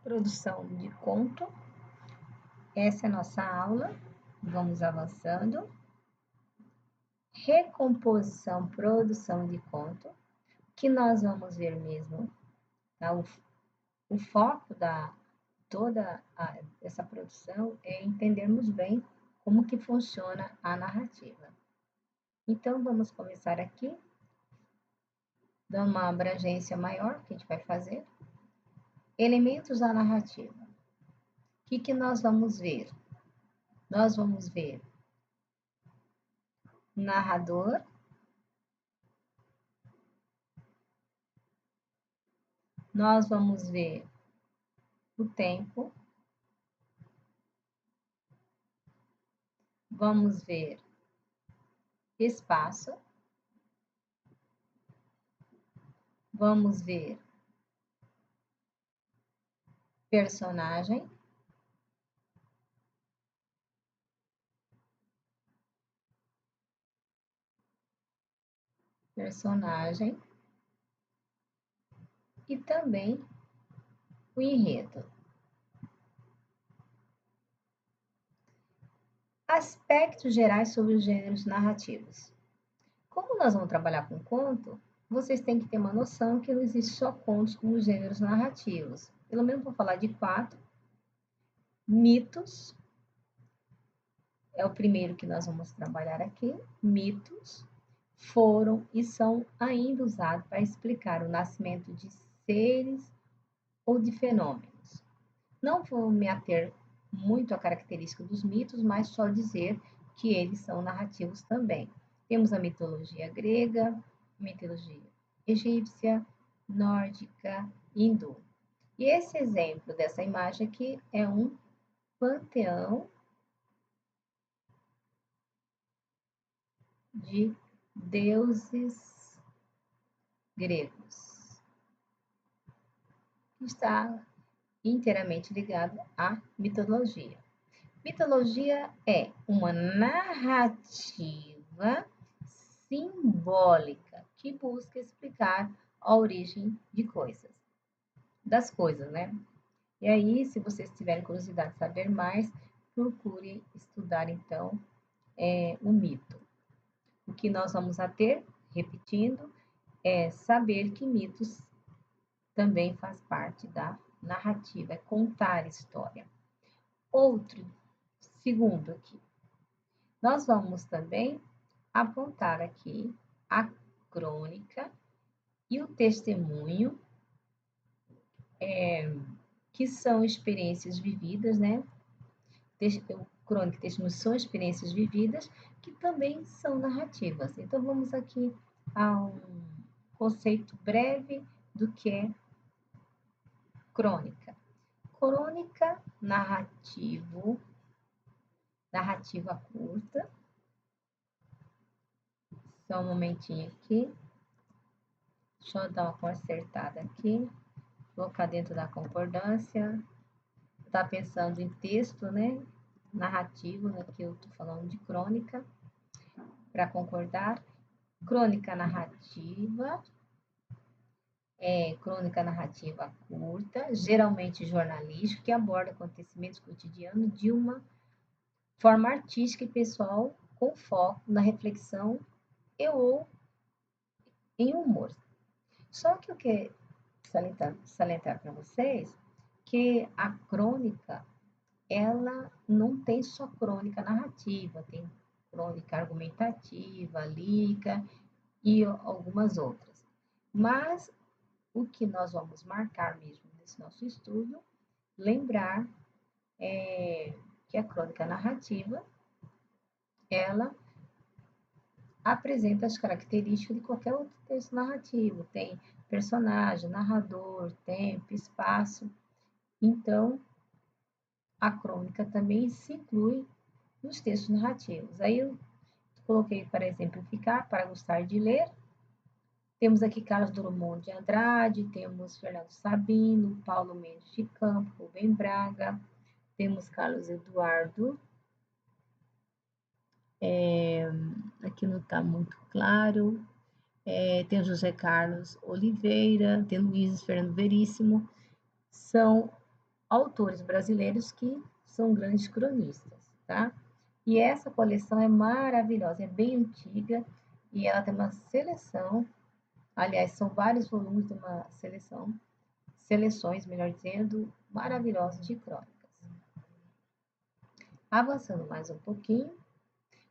Produção de conto. Essa é a nossa aula. Vamos avançando. Recomposição, produção de conto, que nós vamos ver mesmo, tá? O foco da toda essa produção é entendermos bem como que funciona a narrativa. Então, vamos começar aqui, dando uma abrangência maior que a gente vai fazer. Elementos da narrativa. O que nós vamos ver? Nós vamos ver narrador, nós vamos ver o tempo, vamos ver espaço, vamos ver personagem, e também o enredo. Aspectos gerais sobre os gêneros narrativos. Como nós vamos trabalhar com conto, vocês têm que ter uma noção que não existe só contos como gêneros narrativos. Pelo menos vou falar de 4. Mitos, é o primeiro que nós vamos trabalhar aqui. Mitos foram e são ainda usados para explicar o nascimento de seres ou de fenômenos. Não vou me ater muito à característica dos mitos, mas só dizer que eles são narrativos também. Temos a mitologia grega, mitologia egípcia, nórdica, hindu. E esse exemplo dessa imagem aqui é um panteão de deuses gregos, que está inteiramente ligado à mitologia. Mitologia é uma narrativa simbólica que busca explicar a origem de coisas, das coisas, né? E aí, se vocês tiverem curiosidade de saber mais, procure estudar então o mito. O que nós vamos a ter, repetindo, é saber que mitos também faz parte da narrativa, é contar história. Segundo aqui, nós vamos também apontar aqui a crônica e o testemunho, que são experiências vividas, né? Crônica e testemunho são experiências vividas que também são narrativas. Então, vamos aqui a um conceito breve do que é crônica. Crônica, narrativa curta. Só um momentinho aqui. Deixa eu dar uma consertada aqui. Colocar dentro da concordância. Tá pensando em texto, né? Narrativo, aqui eu tô falando de crônica. Para concordar. Crônica narrativa. Crônica narrativa curta, geralmente jornalística, que aborda acontecimentos cotidianos de uma forma artística e pessoal, com foco na reflexão e ou em humor. Só que eu quero salientar para vocês que a crônica, ela não tem só crônica narrativa, tem crônica argumentativa, lírica e algumas outras. Mas o que nós vamos marcar mesmo nesse nosso estudo, lembrar que a crônica narrativa, ela apresenta as características de qualquer outro texto narrativo. Tem personagem, narrador, tempo, espaço. Então, a crônica também se inclui nos textos narrativos. Aí eu coloquei para exemplificar, para gostar de ler. Temos aqui Carlos Drummond de Andrade, temos Fernando Sabino, Paulo Mendes de Campos, Rubem Braga, temos Carlos Eduardo, aqui não está muito claro, tem José Carlos Oliveira, tem Luiz Fernando Veríssimo, são autores brasileiros que são grandes cronistas, tá? E essa coleção é maravilhosa, é bem antiga e ela tem uma seleção, aliás, são vários volumes de uma seleções, melhor dizendo, maravilhosas de crônicas. Avançando mais um pouquinho,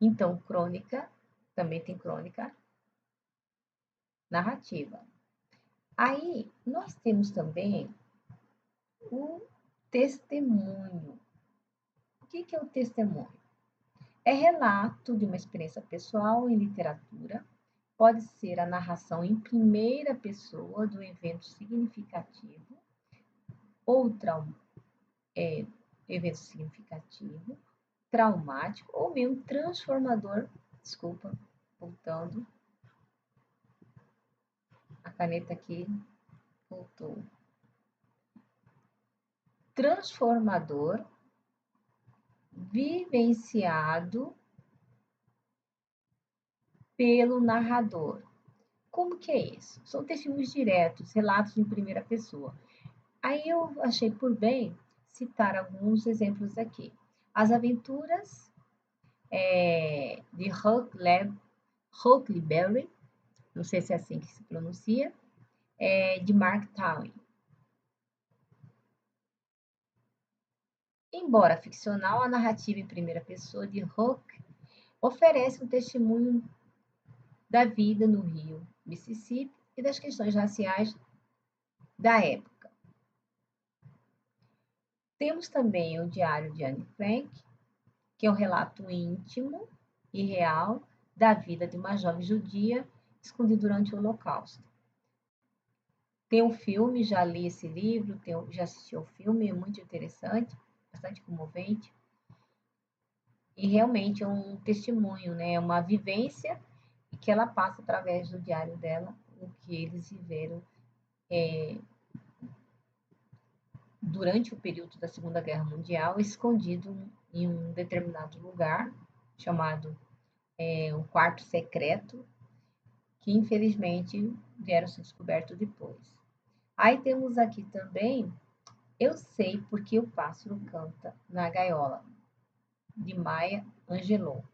então, crônica, também tem crônica narrativa. Aí, nós temos também o testemunho. O que é o testemunho? É relato de uma experiência pessoal em literatura, pode ser a narração em primeira pessoa do evento significativo ou evento significativo, traumático ou mesmo transformador. Desculpa, voltando. A caneta aqui voltou. Transformador, vivenciado pelo narrador. Como que é isso? São testemunhos diretos, relatos em primeira pessoa. Aí eu achei por bem citar alguns exemplos aqui. As aventuras de Huckleberry, não sei se é assim que se pronuncia, de Mark Twain. Embora ficcional, a narrativa em primeira pessoa de Huck oferece um testemunho da vida no rio Mississippi e das questões raciais da época. Temos também o Diário de Anne Frank, que é um relato íntimo e real da vida de uma jovem judia escondida durante o Holocausto. Tem um filme, já li esse livro, já assisti ao filme, é muito interessante, bastante comovente. E realmente é um testemunho, né? É uma vivência que ela passa através do diário dela, o que eles viveram durante o período da Segunda Guerra Mundial, escondido em um determinado lugar, chamado o Quarto Secreto, que infelizmente vieram ser descobertos depois. Aí temos aqui também Eu Sei Porque o Pássaro Canta na Gaiola, de Maya Angelou.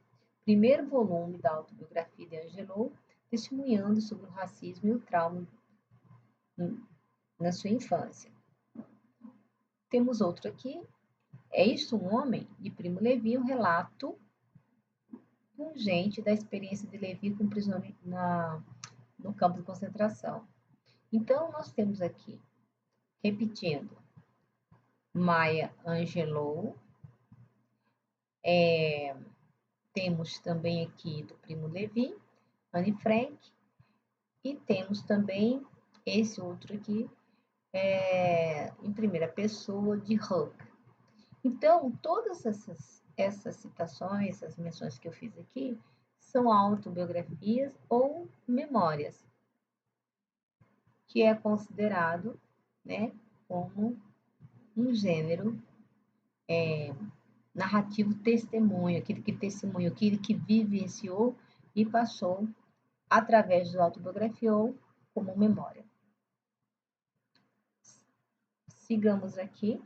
Primeiro volume da autobiografia de Angelou, testemunhando sobre o racismo e o trauma na sua infância. Temos outro aqui, É Isto um Homem? De Primo Levi, um relato pungente da experiência de Levi como prisioneiro no campo de concentração. Então, nós temos aqui, repetindo, Maya Angelou, temos também aqui do Primo Levi, Anne Frank, e temos também esse outro aqui, em primeira pessoa, de Huck. Então, todas essas citações, essas menções que eu fiz aqui, são autobiografias ou memórias, que é considerado, né, como um gênero narrativo testemunho, aquele que testemunhou, aquele que vivenciou e passou através do autobiografiou como memória. Sigamos aqui.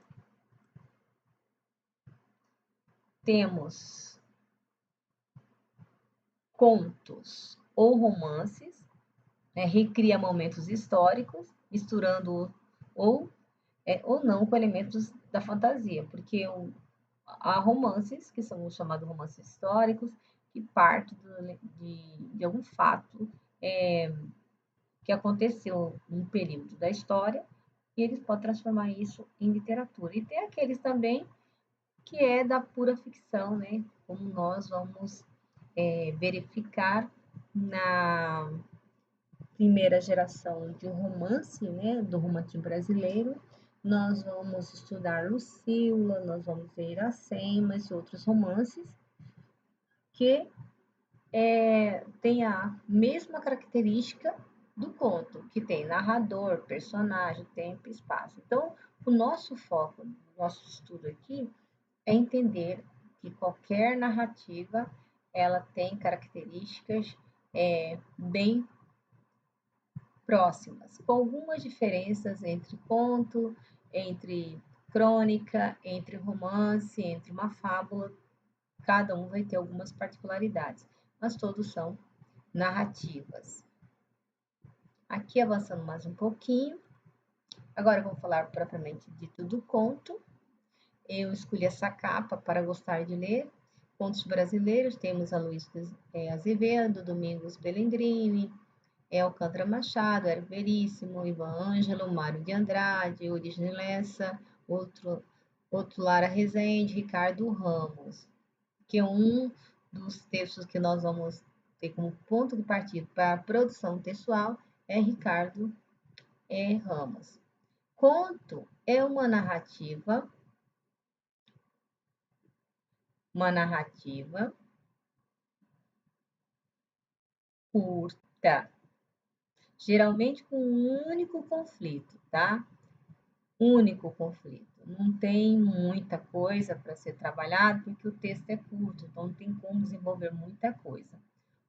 Temos contos ou romances, né, recria momentos históricos, misturando ou não com elementos da fantasia, porque há romances, que são chamados romances históricos, que partem de algum fato que aconteceu num período da história, e eles podem transformar isso em literatura. E tem aqueles também que é da pura ficção, né? Como nós vamos verificar na primeira geração de romance, né? Do romantismo brasileiro, nós vamos estudar Lucila, nós vamos ver Iracema e outros romances que tem a mesma característica do conto, que tem narrador, personagem, tempo e espaço. Então, o nosso foco, o nosso estudo aqui, é entender que qualquer narrativa ela tem características bem próximas, com algumas diferenças entre conto, entre crônica, entre romance, entre uma fábula. Cada um vai ter algumas particularidades, mas todos são narrativas. Aqui avançando mais um pouquinho. Agora vamos falar propriamente dito do conto. Eu escolhi essa capa para gostar de ler. Contos brasileiros, temos a Luiz Azevedo, Domingos Belendrini, Alcântara Machado, Érico Veríssimo, Ivan Ângelo, Mário de Andrade, Origem Lessa, outro Lara Rezende, Ricardo Ramos, que é um dos textos que nós vamos ter como ponto de partida para a produção textual, é Ricardo Ramos. Conto é uma narrativa curta, geralmente com um único conflito, tá? Único conflito. Não tem muita coisa para ser trabalhado, porque o texto é curto, então não tem como desenvolver muita coisa.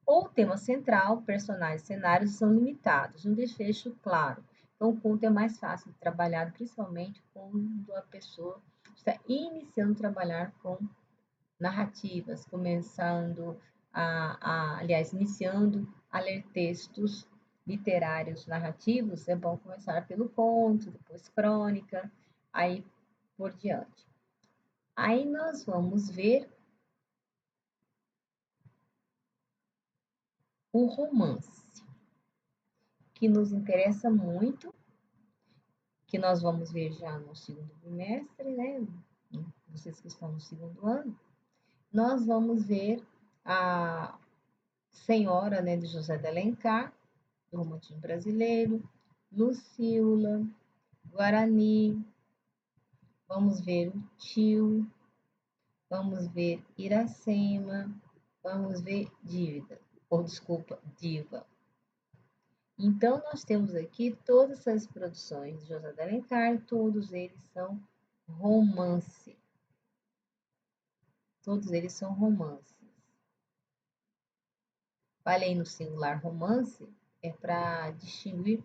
Ou o tema central, personagens e cenários são limitados, um desfecho claro. Então, o conto é mais fácil de trabalhar, principalmente quando a pessoa está iniciando a trabalhar com narrativas, iniciando a ler textos literários narrativos, é bom começar pelo conto, depois crônica, aí por diante. Aí nós vamos ver o romance, que nos interessa muito, que nós vamos ver já no segundo bimestre, né? Vocês que estão no segundo ano, nós vamos ver a Senhora, né, de José de Alencar, do romantismo brasileiro, Lucila, Guarani, vamos ver o Tio, vamos ver Iracema, vamos ver Diva. Então, nós temos aqui todas essas produções de José de Alencar, todos eles são romance. Todos eles são romances. Falei no singular romance, é para distinguir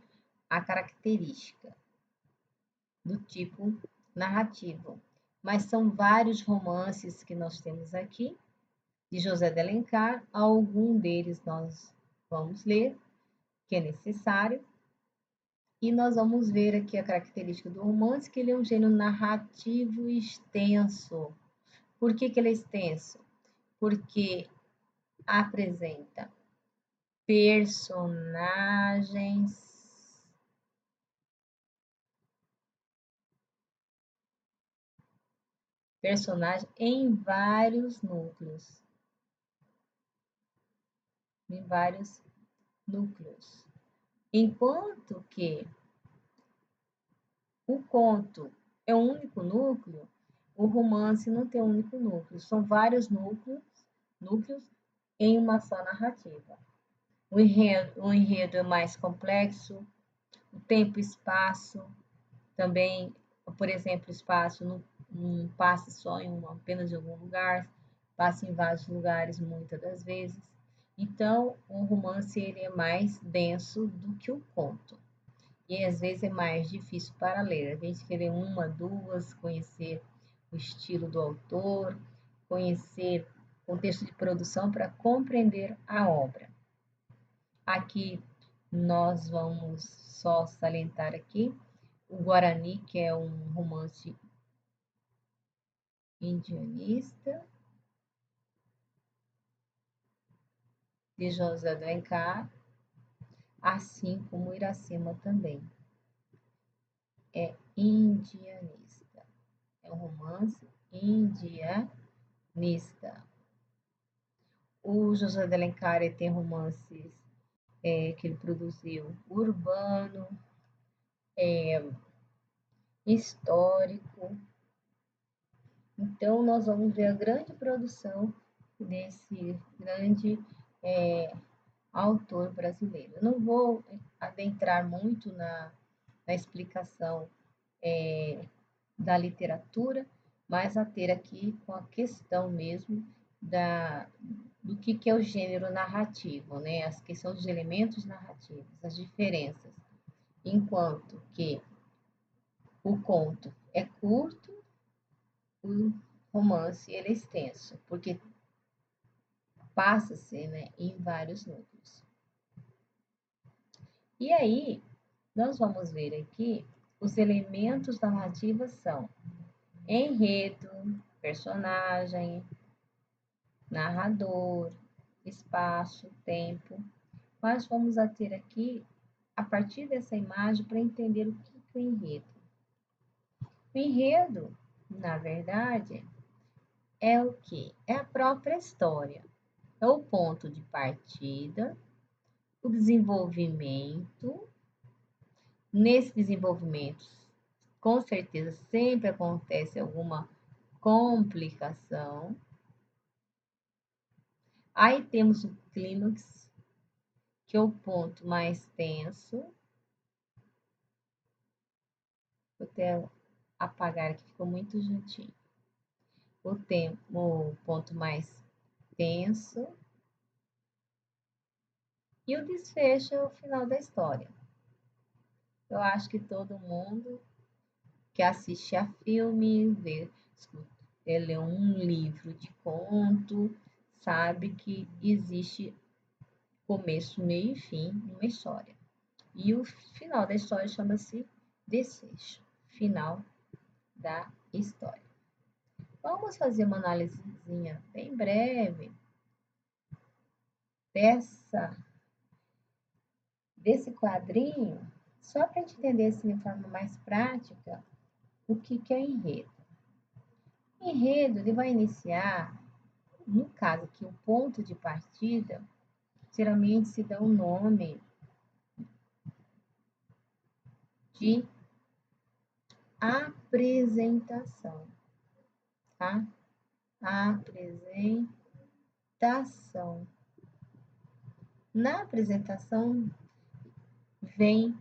a característica do tipo narrativo. Mas são vários romances que nós temos aqui, de José de Alencar. Algum deles nós vamos ler, que é necessário. E nós vamos ver aqui a característica do romance, que ele é um gênero narrativo extenso. Por que ele é extenso? Porque apresenta personagens em vários núcleos. Enquanto que o conto é um único núcleo, o romance não tem um único núcleo, são vários núcleos em uma só narrativa. O enredo é mais complexo, o tempo e espaço também, por exemplo, o espaço não passa só apenas em algum lugar, passa em vários lugares muitas das vezes. Então, o romance ele é mais denso do que o conto. E às vezes é mais difícil para ler. A gente quer ler uma, duas, conhecer o estilo do autor, conhecer o contexto de produção para compreender a obra. Aqui nós vamos só salientar aqui o Guarani, que é um romance indianista de José de Alencar, assim como Iracema também. É indianista. É um romance indianista. O José de Alencar tem romances que ele produziu urbano, histórico. Então, nós vamos ver a grande produção desse grande autor brasileiro. Eu não vou adentrar muito na explicação da literatura, mas a ter aqui com a questão mesmo do que é o gênero narrativo, né? As questões dos elementos narrativos, as diferenças. Enquanto que o conto é curto, o romance ele é extenso, porque passa-se, né, em vários núcleos. E aí, nós vamos ver aqui os elementos da narrativa são enredo, personagem, narrador, espaço, tempo. Nós vamos a ter aqui, a partir dessa imagem, para entender o que é o enredo. O enredo, na verdade, é o que? É a própria história. É o ponto de partida, o desenvolvimento. Nesse desenvolvimento, com certeza, sempre acontece alguma complicação. Aí temos o clímax, que é o ponto mais tenso. Vou até apagar aqui, ficou muito juntinho. O ponto mais tenso. E o desfecho é o final da história. Eu acho que todo mundo que assiste a filme, lê um livro de conto, sabe que existe começo, meio e fim numa história. E o final da história chama-se desfecho, final da história. Vamos fazer uma análisezinha bem breve desse quadrinho, só para a gente entender assim, de forma mais prática o que é enredo. Enredo ele vai iniciar, no caso aqui, o ponto de partida, geralmente se dá o nome de apresentação, tá? Apresentação. Na apresentação vem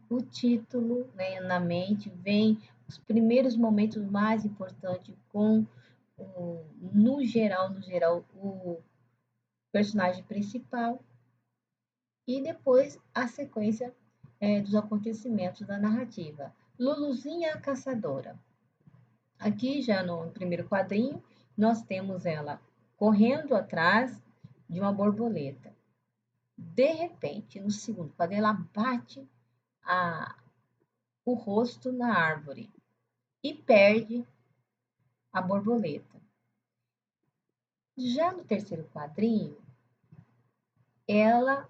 o título, né, na mente, vem os primeiros momentos mais importantes com no geral, o personagem principal e depois a sequência dos acontecimentos da narrativa. Luluzinha a Caçadora. Aqui já no primeiro quadrinho, nós temos ela correndo atrás de uma borboleta. De repente, no segundo quadrinho, ela bate o rosto na árvore e perde a borboleta. Já no terceiro quadrinho, ela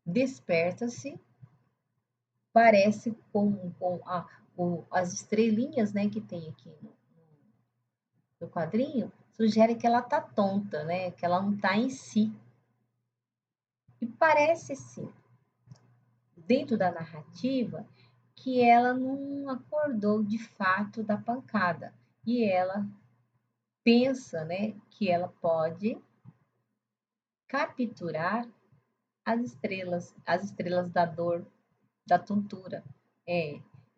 desperta-se, parece com as estrelinhas, né, que tem aqui no quadrinho, sugere que ela está tonta, né, que ela não está em si. E parece sim, dentro da narrativa, que ela não acordou de fato da pancada e ela pensa, né, que ela pode capturar as estrelas da dor, da tontura,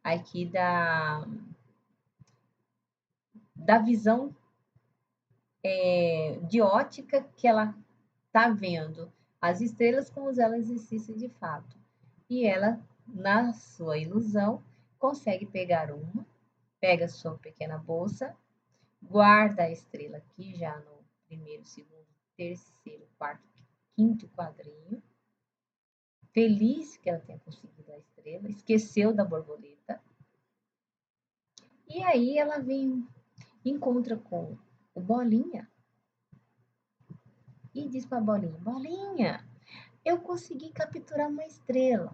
aqui da visão de ótica que ela está vendo as estrelas como se elas existissem de fato. E ela, na sua ilusão, consegue pegar uma, pega sua pequena bolsa, guarda a estrela aqui já no primeiro, segundo, terceiro, quarto, quinto quadrinho, feliz que ela tenha conseguido a estrela, esqueceu da borboleta. E aí ela encontra com o Bolinha e diz para a Bolinha: Bolinha, eu consegui capturar uma estrela.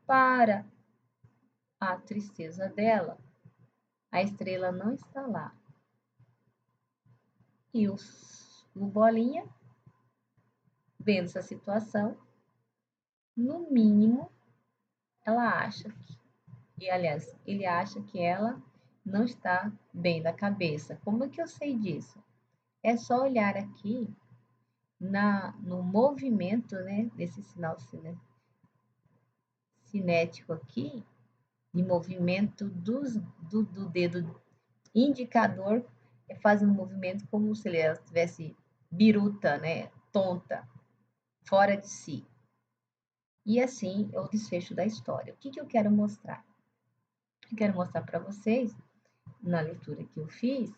Para a tristeza dela, a estrela não está lá. E o Bolinha, vendo essa situação, no mínimo, ela acha e aliás, ele acha que ela não está bem da cabeça. Como é que eu sei disso? É só olhar aqui no movimento, né, desse sinal cinético aqui, de movimento do dedo indicador, faz um movimento como se ela estivesse biruta, né, tonta, fora de si. E assim é o desfecho da história. O que eu quero mostrar? Eu quero mostrar para vocês na leitura que eu fiz,